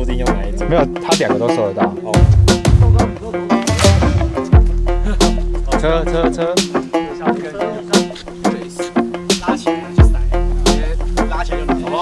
注定用哪一种？没有，他2个都收得到。哦。车。拉起来就塞，直接拉起来就拿。哦。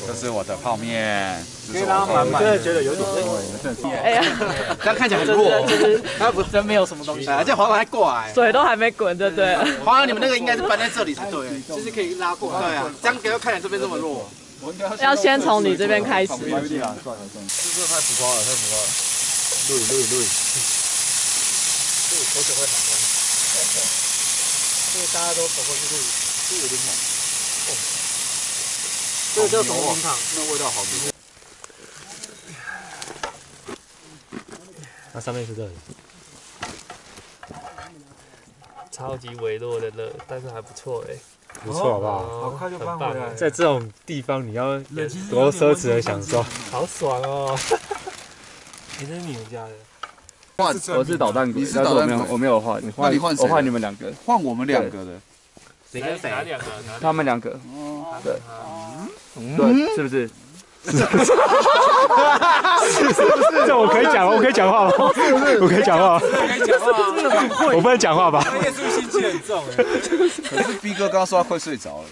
这是我的泡面，可以让它满满。真的觉得有点哎呀，这样看起来很弱，它不真没有什么东西。而且滑板还过来，水都还没滚，对不对？滑板你们那个应该是搬在这里才对，就是可以拉过来。对啊，这样给我看起来这边这么弱。要先从你这边开始。这太浮夸了，太浮夸了。录影。这个口水会好。这个大家都走过去录，这有点猛。哦，这个叫什么红糖？那味道好浓。那上面是这里，超级微弱的热，但是还不错哎，不错好不好？好快就搬回来。在这种地方，你要多奢侈的享受，好爽哦！这是你们家的。我是捣蛋鬼，你是捣蛋鬼，我没有换，那你换谁？我换你们2个，换我们2个的。谁跟谁？哪2个？他们2个。对，是不是？这我可以讲，我可以讲话吗？我可以讲话吗？我不能讲话吧？夜宿心机很重哎。可是 B 哥刚刚说他快睡着了。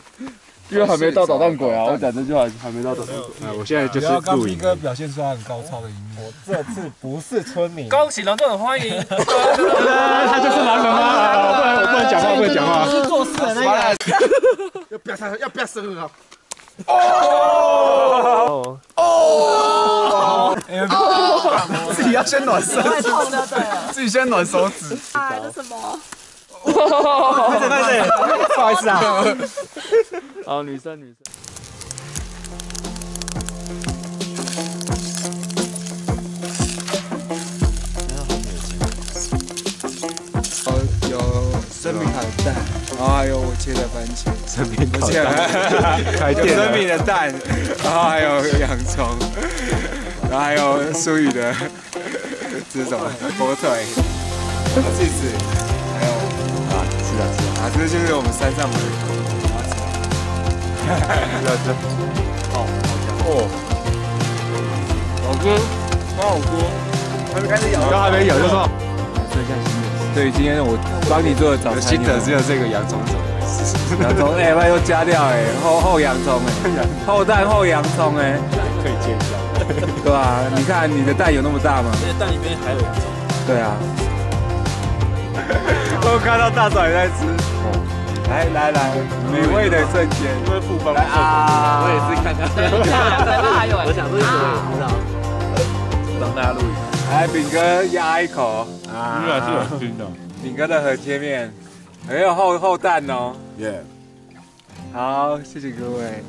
因为还没到捣蛋鬼啊，我讲这句话还没到捣蛋鬼。我现在就是录影。哥表现出他很高超的一面。我这次不是村民。恭喜隆重的欢迎！他就是男人吗？我不能讲话，不能讲话。是做事的那个。要不要生啊？自己要先暖身，自己先暖手指。哎，这什么？不好意思啊。好，女生。有生命海蛋，然后还有我切的番茄，生命烤蛋，有生命的蛋，然后还有洋葱，然后还有苏语的这是什么火腿，芝士，还有。啊，这就是我们山上的好吃，刚好吃。还没开始咬，刚还没咬就说。对，今天我帮你做的早餐，心得只有这个洋葱肘。洋葱，哎，把又加掉哎，后洋葱哎，后蛋后洋葱哎，可以煎掉，对吧？你看你的蛋有那么大吗？而且蛋里面还有洋葱。对啊。我看到大嫂也在吃。来，美味的瞬间，因为复方啊！我也是看看。等一下，嘴巴还有。我想说是我也知道。让大家录影。来，饼哥压一口啊，原来是有熏的。饼哥的河切面，很有厚蛋哦。耶，好，谢谢各位。